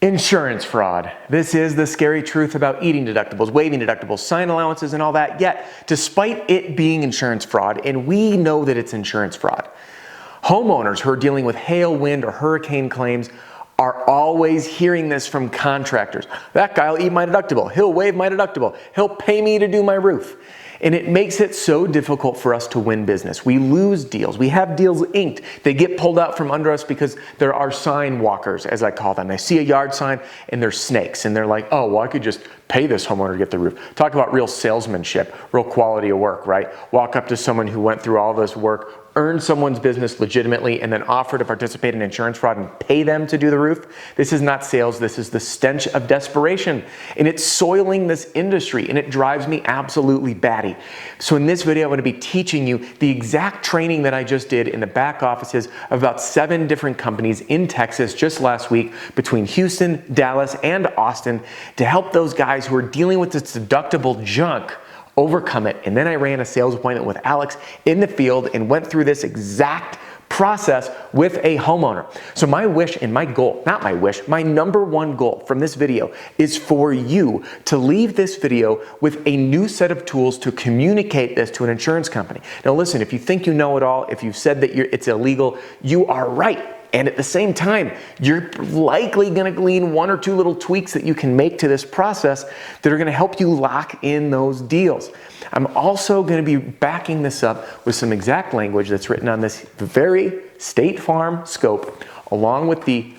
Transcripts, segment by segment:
Insurance fraud. This is the scary truth about eating deductibles, waiving deductibles, sign allowances, and all that. Yet, despite it being insurance fraud, and we know that it's insurance fraud, homeowners who are dealing with hail, wind, or hurricane claims are always hearing this from contractors. That guy will eat my deductible. He'll waive my deductible. He'll pay me to do my roof. And it makes it so difficult for us to win business. We lose deals. We have deals inked. They get pulled out from under us because there are sign walkers, as I call them. They see a yard sign and they're snakes. And they're like, oh, well, I could just pay this homeowner to get the roof. Talk about real salesmanship, real quality of work, right? Walk up to someone who went through all this work, earn someone's business legitimately, and then offer to participate in insurance fraud and pay them to do the roof. This is not sales. This is the stench of desperation. And it's soiling this industry, and it drives me absolutely batty. So in this video, I'm going to be teaching you the exact training that I just did in the back offices of about 7 different companies in Texas just last week between Houston, Dallas, and Austin to help those guys who are dealing with this deductible junk overcome it. And then I ran a sales appointment with Alex in the field and went through this exact process with a homeowner. So my wish and my goal, not my wish, my number one goal from this video is for you to leave this video with a new set of tools to communicate this to an insurance company. Now listen, if you think you know it all, if you've said that it's illegal, you are right. And at the same time, you're likely going to glean 1 or 2 little tweaks that you can make to this process that are going to help you lock in those deals. I'm also going to be backing this up with some exact language that's written on this very State Farm scope, along with the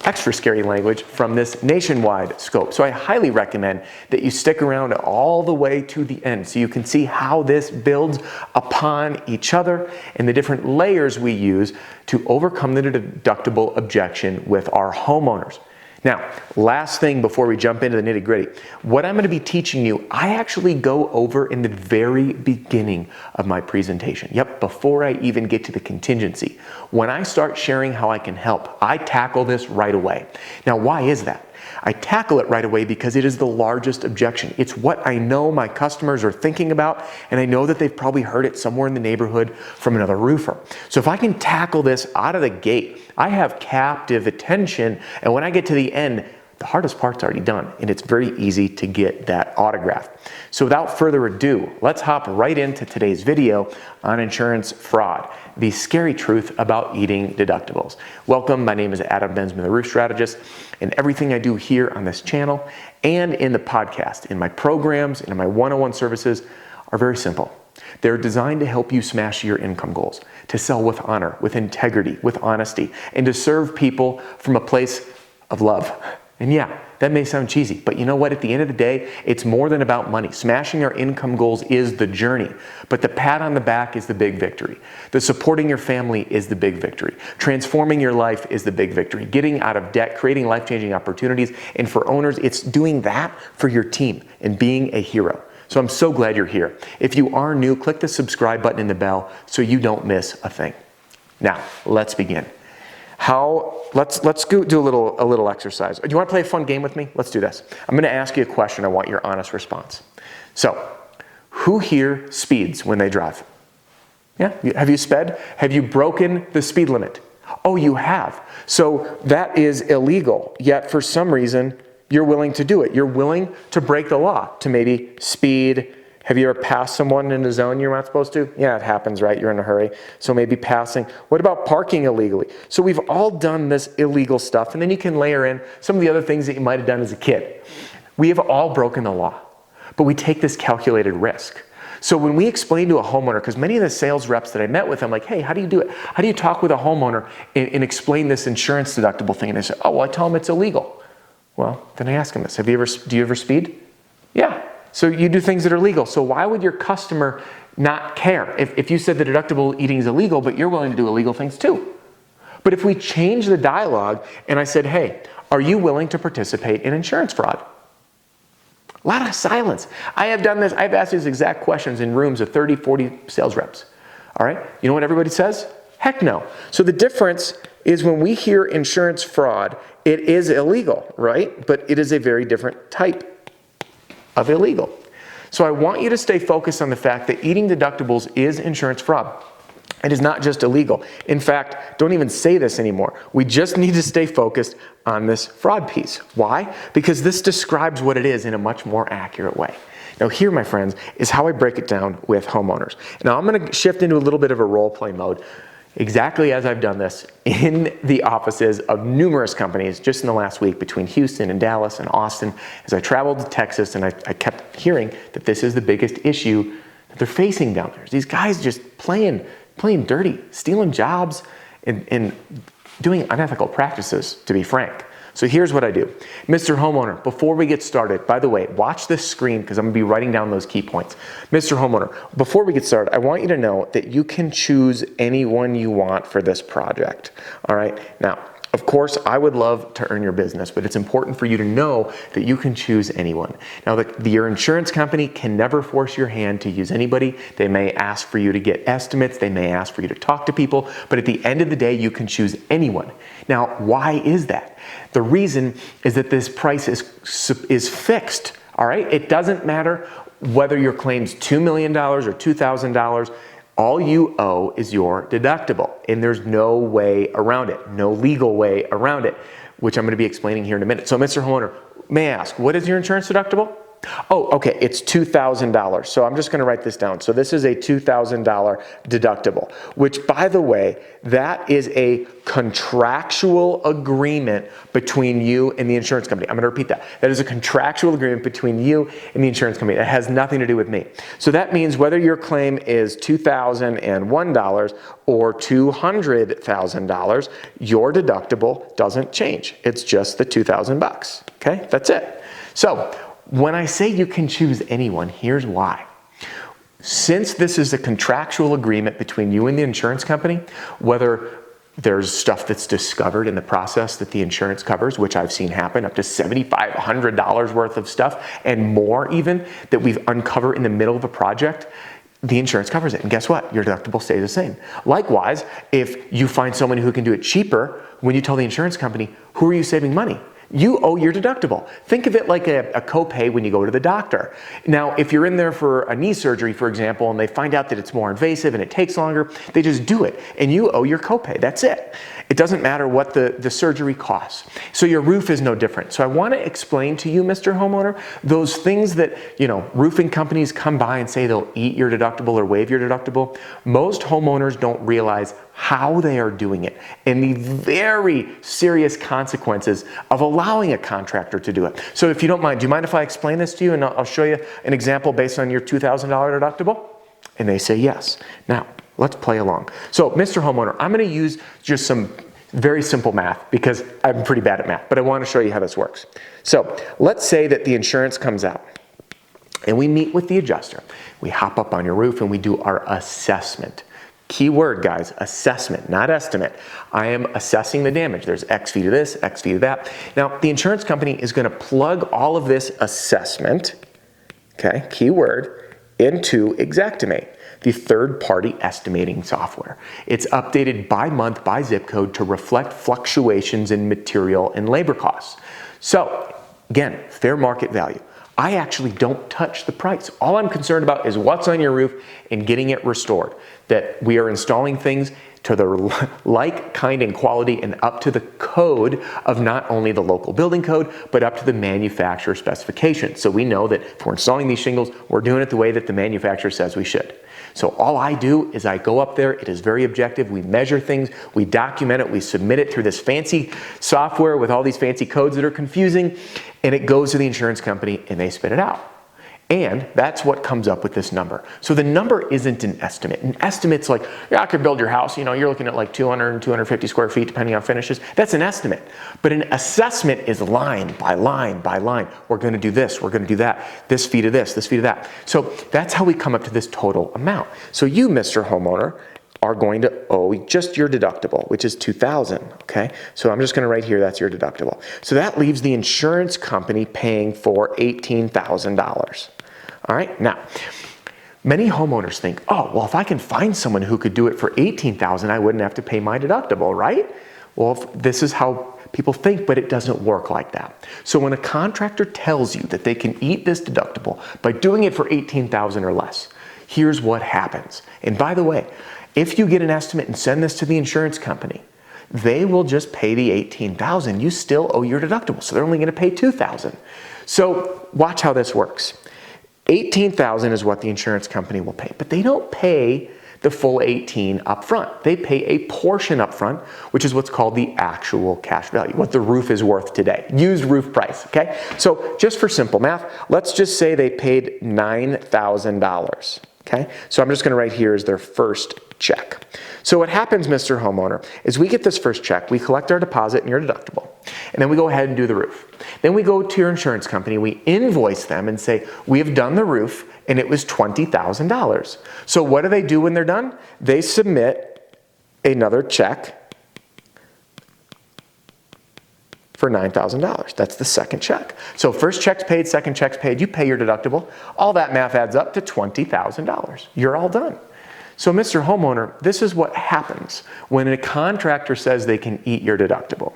extra scary language from this nationwide scope. So I highly recommend that you stick around all the way to the end so you can see how this builds upon each other and the different layers we use to overcome the deductible objection with our homeowners. Now, last thing before we jump into the nitty-gritty, what I'm going to be teaching you, I actually go over in the very beginning of my presentation. Yep, before I even get to the contingency. When I start sharing how I can help, I tackle this right away. Now, why is that? I tackle it right away because it is the largest objection. It's what I know my customers are thinking about, and I know that they've probably heard it somewhere in the neighborhood from another roofer. So if I can tackle this out of the gate, I have captive attention, and when I get to the end, the hardest part's already done, and it's very easy to get that autograph. So without further ado, let's hop right into today's video on insurance fraud, the scary truth about eating deductibles. Welcome, my name is Adam Bensman, the Roof Strategist, and everything I do here on this channel and in the podcast, in my programs, and in my one-on-one services are very simple. They're designed to help you smash your income goals, to sell with honor, with integrity, with honesty, and to serve people from a place of love. And yeah, that may sound cheesy, but you know what? At the end of the day, it's more than about money. Smashing our income goals is the journey, but the pat on the back is the big victory. The supporting your family is the big victory. Transforming your life is the big victory. Getting out of debt, creating life-changing opportunities, and for owners, it's doing that for your team and being a hero. So I'm so glad you're here. If you are new, click the subscribe button and the bell so you don't miss a thing. Now, let's begin. Let's go do a little exercise. Do you want to play a fun game with me? Let's do this. I'm going to ask you a question. I want your honest response. So, who here speeds when they drive? Yeah? Have you sped? Have you broken the speed limit? Oh, you have. So that is illegal. Yet for some reason, you're willing to do it. You're willing to break the law, to maybe speed. Have you ever passed someone in a zone you're not supposed to? Yeah, it happens, right? You're in a hurry. So maybe passing. What about parking illegally? So we've all done this illegal stuff, and then you can layer in some of the other things that you might have done as a kid. We have all broken the law, but we take this calculated risk. So when we explain to a homeowner, because many of the sales reps that I met with, I'm like, hey, how do you do it? How do you talk with a homeowner and explain this insurance deductible thing? And they say, oh, well, I tell them it's illegal. Well, then I ask them this. Do you ever speed? Yeah. So you do things that are legal. So why would your customer not care if you said the deductible eating is illegal, but you're willing to do illegal things too? But if we change the dialogue and I said, hey, are you willing to participate in insurance fraud? A lot of silence. I have done this. I've asked these exact questions in rooms of 30, 40 sales reps. All right. You know what everybody says? Heck no. So the difference is when we hear insurance fraud, it is illegal, right? But it is a very different type of illegal. So I want you to stay focused on the fact that eating deductibles is insurance fraud. It is not just illegal. In fact, don't even say this anymore. We just need to stay focused on this fraud piece. Why? Because this describes what it is in a much more accurate way. Now here, my friends, is how I break it down with homeowners. Now I'm going to shift into a little bit of a role play mode, exactly as I've done this in the offices of numerous companies just in the last week between Houston and Dallas and Austin as I traveled to Texas, and I kept hearing that this is the biggest issue that they're facing down there. These guys just playing dirty, stealing jobs, and doing unethical practices, to be frank. So here's what I do. Mr. Homeowner, before we get started, by the way, watch this screen because I'm going to be writing down those key points. Mr. Homeowner, before we get started, I want you to know that you can choose anyone you want for this project. All right? Now, of course, I would love to earn your business, but it's important for you to know that you can choose anyone. Now, your insurance company can never force your hand to use anybody. They may ask for you to get estimates. They may ask for you to talk to people, but at the end of the day, you can choose anyone. Now, why is that? The reason is that this price is fixed, all right? It doesn't matter whether your claim's $2 million or $2,000. All you owe is your deductible, and there's no way around it, no legal way around it, which I'm going to be explaining here in a minute. So, Mr. Homeowner, may I ask, what is your insurance deductible? Oh, okay, it's $2,000. So I'm just going to write this down. So this is a $2,000 deductible, which, by the way, that is a contractual agreement between you and the insurance company. I'm going to repeat that. That is a contractual agreement between you and the insurance company. It has nothing to do with me. So that means whether your claim is $2,001 or $200,000, your deductible doesn't change. It's just the $2,000. Okay, that's it. So when I say you can choose anyone, here's why. Since this is a contractual agreement between you and the insurance company, whether there's stuff that's discovered in the process that the insurance covers, which I've seen happen, up to $7,500, $100 worth of stuff, and more even, that we've uncovered in the middle of a project, the insurance covers it. And guess what? Your deductible stays the same. Likewise, if you find someone who can do it cheaper, when you tell the insurance company, who are you saving money? You owe your deductible. Think of it like a copay when you go to the doctor. Now, if you're in there for a knee surgery, for example, and they find out that it's more invasive and it takes longer, they just do it, and you owe your copay. That's it. It doesn't matter what the surgery costs. So your roof is no different. So I want to explain to you, Mr. Homeowner, those things that, roofing companies come by and say they'll eat your deductible or waive your deductible. Most homeowners don't realize how they are doing it and the very serious consequences of allowing a contractor to do it. So if you don't mind, do you mind if I explain this to you and I'll show you an example based on your $2,000 deductible? And they say yes. Now, let's play along. So, Mr. Homeowner, I'm going to use just some very simple math because I'm pretty bad at math, but I want to show you how this works. So, let's say that the insurance comes out and we meet with the adjuster. We hop up on your roof and we do our assessment. Key word, guys, assessment, not estimate. I am assessing the damage. There's X feet of this, X feet of that. Now, the insurance company is going to plug all of this assessment, okay, key word, into Xactimate, the third-party estimating software. It's updated by month by zip code to reflect fluctuations in material and labor costs. So, again, fair market value. I actually don't touch the price. All I'm concerned about is what's on your roof and getting it restored. That we are installing things to the like, kind, and quality and up to the code of not only the local building code, but up to the manufacturer specification. So we know that if we're installing these shingles, we're doing it the way that the manufacturer says we should. So all I do is I go up there, it is very objective, we measure things, we document it, we submit it through this fancy software with all these fancy codes that are confusing, and it goes to the insurance company and they spit it out. And that's what comes up with this number. So the number isn't an estimate. An estimate's like, yeah, I could build your house, you're looking at like 200 and 250 square feet depending on finishes. That's an estimate. But an assessment is line by line by line. We're going to do this, we're going to do that, this feet of this feet of that. So that's how we come up to this total amount. So you, Mr. Homeowner, are going to owe just your deductible, which is $2,000, okay? So I'm just gonna write here, that's your deductible. So that leaves the insurance company paying for $18,000. All right, now, many homeowners think, oh, well, if I can find someone who could do it for $18,000, I wouldn't have to pay my deductible, right? Well, this is how people think, but it doesn't work like that. So when a contractor tells you that they can eat this deductible by doing it for $18,000 or less, here's what happens. And by the way, If you get an estimate and send this to the insurance company, they will just pay the $18,000. You still owe your deductible, so they're only going to pay $2,000. So watch how this works. $18,000 is what the insurance company will pay, but they don't pay the full $18,000 up front. They pay a portion up front, which is what's called the actual cash value, what the roof is worth today, used roof price, okay? So just for simple math, let's just say they paid $9,000, okay? So I'm just gonna write here as their first check. So what happens, Mr. Homeowner, is we get this first check, we collect our deposit and your deductible, and then we go ahead and do the roof. Then we go to your insurance company, we invoice them and say, we have done the roof and it was $20,000. So what do they do when they're done? They submit another check for $9,000. That's the second check. So first check's paid, second check's paid, you pay your deductible. All that math adds up to $20,000. You're all done. So Mr. Homeowner, this is what happens when a contractor says they can eat your deductible.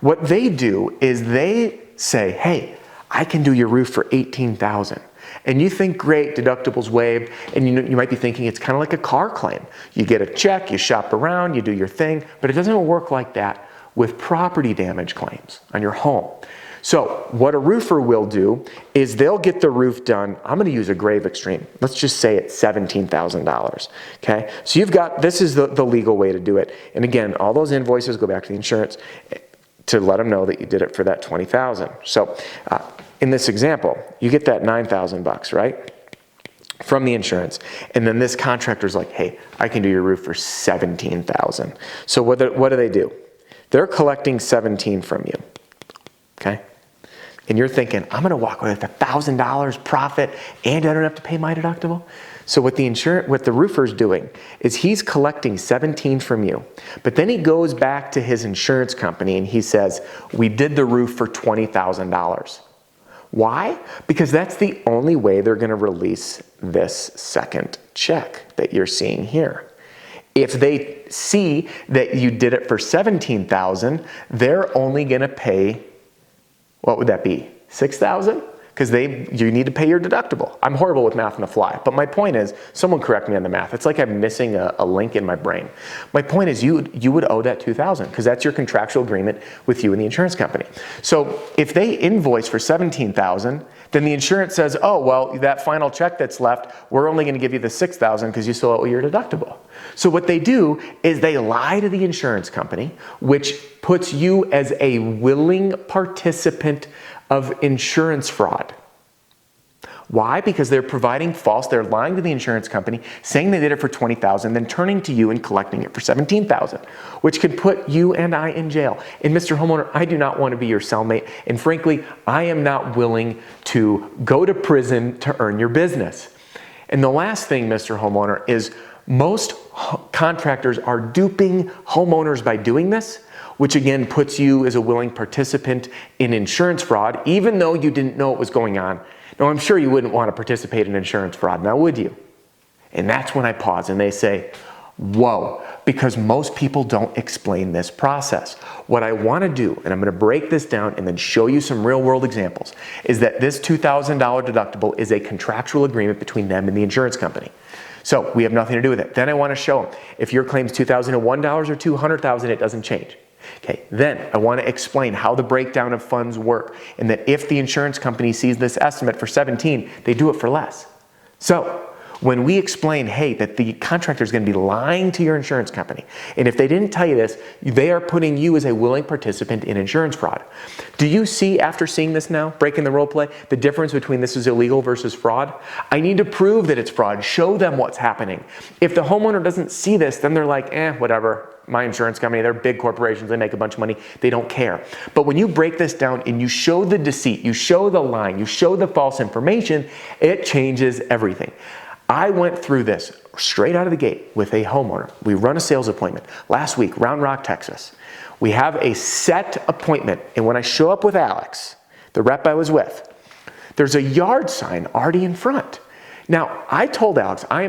What they do is they say, hey, I can do your roof for $18,000. And you think, great, deductible's waived, and you might be thinking it's kind of like a car claim. You get a check, you shop around, you do your thing, but it doesn't work like that with property damage claims on your home. So what a roofer will do is they'll get the roof done. I'm going to use a grave extreme. Let's just say it's $17,000. Okay, so you've got, this is the legal way to do it. And again, all those invoices go back to the insurance to let them know that you did it for that $20,000. So in this example, you get that $9,000, right, from the insurance, and then this contractor's like, hey, I can do your roof for $17,000. So what do they do? They're collecting $17,000 from you. Okay, and you're thinking, I'm going to walk away with $1,000 profit, and I don't have to pay my deductible. So what the roofer's doing is he's collecting $17,000 from you, but then he goes back to his insurance company and he says, we did the roof for $20,000. Why? Because that's the only way they're going to release this second check that you're seeing here. If they see that you did it for $17,000, they're only going to pay, what would that be, $6,000? Because you need to pay your deductible. I'm horrible with math on the fly, but my point is, someone correct me on the math. It's like I'm missing a link in my brain. My point is you would owe that $2,000 because that's your contractual agreement with you and the insurance company. So if they invoice for $17,000, then the insurance says, oh, well, that final check that's left, we're only going to give you the $6,000 because you still owe your deductible. So what they do is they lie to the insurance company, which puts you as a willing participant of insurance fraud. Why? Because they're providing false, they're lying to the insurance company, saying they did it for $20,000, then turning to you and collecting it for $17,000, which could put you and I in jail. And Mr. Homeowner, I do not want to be your cellmate, and frankly, I am not willing to go to prison to earn your business. And the last thing, Mr. Homeowner, is most contractors are duping homeowners by doing this, which again puts you as a willing participant in insurance fraud, even though you didn't know what was going on. Now, I'm sure you wouldn't want to participate in insurance fraud, now would you? And that's when I pause and they say, whoa, because most people don't explain this process. What I want to do, and I'm going to break this down and then show you some real world examples, is that this $2,000 deductible is a contractual agreement between them and the insurance company. So we have nothing to do with it. Then I want to show them, if your claim's $2,001 or $200,000, it doesn't change. Okay, then I want to explain how the breakdown of funds work, and that if the insurance company sees this estimate for $17,000, they do it for less. So when we explain, hey, that the contractor is going to be lying to your insurance company, and if they didn't tell you this, they are putting you as a willing participant in insurance fraud. Do you see, after seeing this now, breaking the role play, the difference between this is illegal versus fraud? I need to prove that it's fraud, show them what's happening. If the homeowner doesn't see this, then they're like, whatever. My insurance company, they're big corporations, they make a bunch of money, they don't care. But when you break this down and you show the deceit, you show the lying, you show the false information, it changes everything. I went through this straight out of the gate with a homeowner. We run a sales appointment last week, Round Rock, Texas. We have a set appointment, and when I show up with Alex, the rep I was with, there's a yard sign already in front. Now, I told Alex, I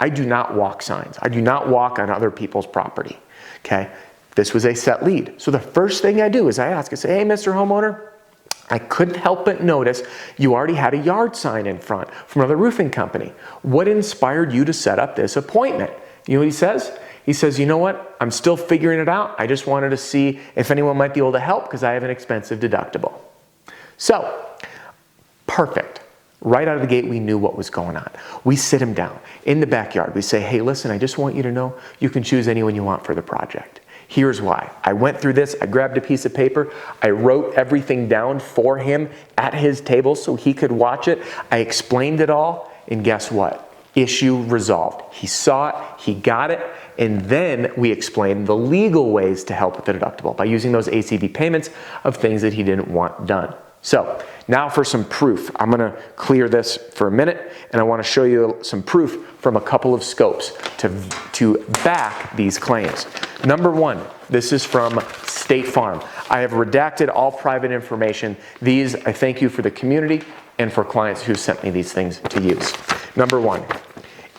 do not walk signs. I do not walk on other people's property. Okay, this was a set lead. So the first thing I do is I ask, I say, hey, Mr. Homeowner, I couldn't help but notice you already had a yard sign in front from another roofing company. What inspired you to set up this appointment? You know what he says? He says, you know what? I'm still figuring it out. I just wanted to see if anyone might be able to help because I have an expensive deductible. So, perfect. Right out of the gate, we knew what was going on. We sit him down in the backyard. We say, hey, listen, I just want you to know you can choose anyone you want for the project. Here's why. I went through this. I grabbed a piece of paper. I wrote everything down for him at his table so he could watch it. I explained it all, and guess what? Issue resolved. He saw it, he got it, and then we explained the legal ways to help with the deductible by using those ACV payments of things that he didn't want done. So now for some proof. I'm going to clear this for a minute, and I want to show you some proof from a couple of scopes to back these claims. Number one, this is from State Farm. I have redacted all private information. These, I thank you for the community and for clients who sent me these things to use. Number one,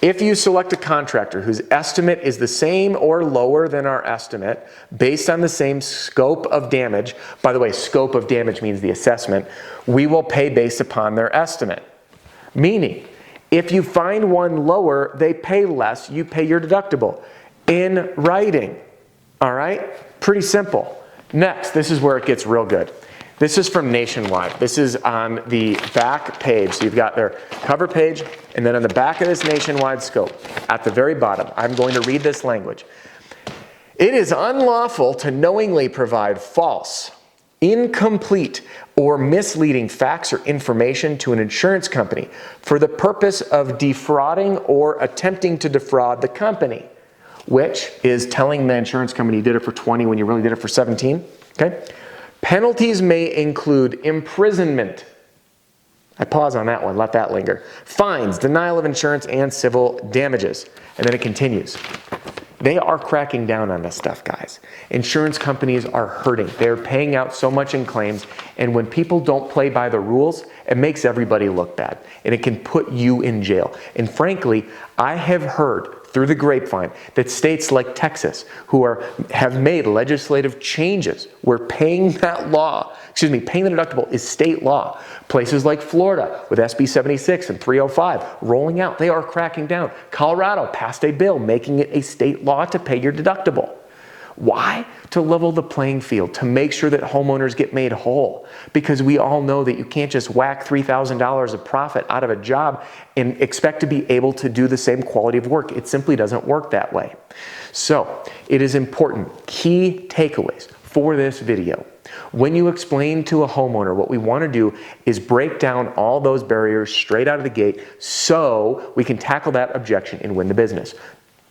if you select a contractor whose estimate is the same or lower than our estimate based on the same scope of damage, by the way, scope of damage means the assessment, we will pay based upon their estimate. Meaning, if you find one lower, they pay less, you pay your deductible in writing. All right? Pretty simple. Next, this is where it gets real good. This is from Nationwide. This is on the back page. So you've got their cover page, and then on the back of this Nationwide scope, at the very bottom, I'm going to read this language. It is unlawful to knowingly provide false, incomplete, or misleading facts or information to an insurance company for the purpose of defrauding or attempting to defraud the company, which is telling the insurance company you did it for 20 when you really did it for 17. Okay? Penalties may include imprisonment. I pause on that one, let that linger. Fines, denial of insurance, and civil damages. And then it continues. They are cracking down on this stuff, guys. Insurance companies are hurting. They're paying out so much in claims, and when people don't play by the rules, it makes everybody look bad, and it can put you in jail. And frankly, I have heard through the grapevine that states like Texas, have made legislative changes where paying the deductible is state law. Places like Florida with SB 76 and 305 rolling out, they are cracking down. Colorado passed a bill making it a state law to pay your deductible. Why? To level the playing field, to make sure that homeowners get made whole. Because we all know that you can't just whack $3,000 of profit out of a job and expect to be able to do the same quality of work. It simply doesn't work that way. So, it is important. Key takeaways for this video. When you explain to a homeowner, what we want to do is break down all those barriers straight out of the gate so we can tackle that objection and win the business.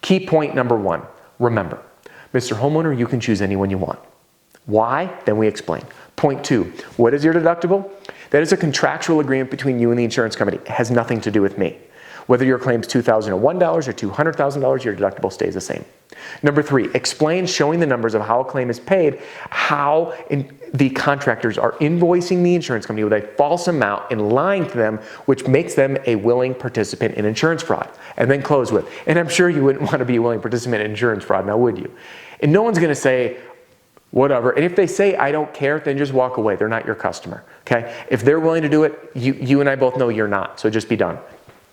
Key point number one, remember, Mr. Homeowner, you can choose anyone you want. Why? Then we explain. Point two, what is your deductible? That is a contractual agreement between you and the insurance company. It has nothing to do with me. Whether your claim is $2,001 or $200,000, your deductible stays the same. Number three, explain showing the numbers of how a claim is paid, how the contractors are invoicing the insurance company with a false amount and lying to them, which makes them a willing participant in insurance fraud. And then close with, and I'm sure you wouldn't want to be a willing participant in insurance fraud, now would you? And no one's going to say, whatever. And if they say, I don't care, then just walk away. They're not your customer, okay? If they're willing to do it, you and I both know you're not, so just be done.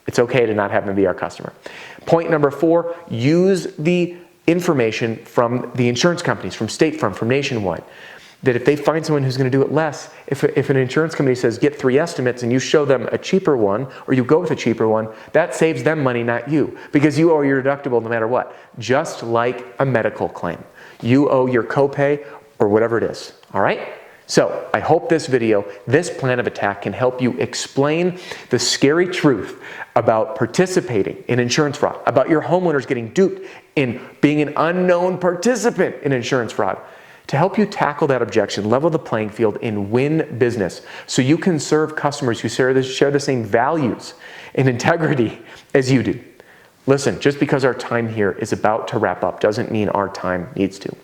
It's okay to not have them be our customer. Point number four, use the information from the insurance companies, from State Farm, from Nationwide, that if they find someone who's going to do it less, if an insurance company says get 3 estimates and you show them a cheaper one, or you go with a cheaper one, that saves them money, not you, because you owe your deductible no matter what, just like a medical claim. You owe your copay or whatever it is, all right? So I hope this video, this plan of attack can help you explain the scary truth about participating in insurance fraud, about your homeowners getting duped in being an unknown participant in insurance fraud, to help you tackle that objection, level the playing field, and win business so you can serve customers who share the same values and integrity as you do. Listen, just because our time here is about to wrap up doesn't mean our time needs to.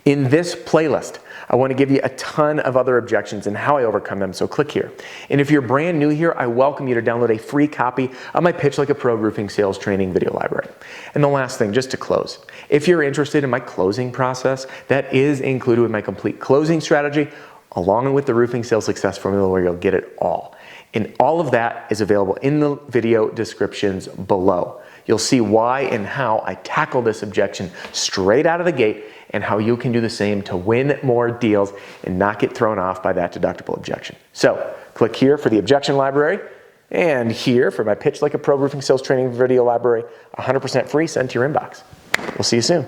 In this playlist, I want to give you a ton of other objections and how I overcome them, so click here. And if you're brand new here, I welcome you to download a free copy of my Pitch Like a Pro Roofing Sales Training video library. And the last thing, just to close, if you're interested in my closing process, that is included with my complete closing strategy, along with the roofing sales success formula where you'll get it all. And all of that is available in the video descriptions below. you'll see why and how I tackle this objection straight out of the gate, and how you can do the same to win more deals and not get thrown off by that deductible objection. So click here for the objection library, and here for my Pitch Like a Pro Roofing Sales Training video library, 100% free, sent to your inbox. We'll see you soon.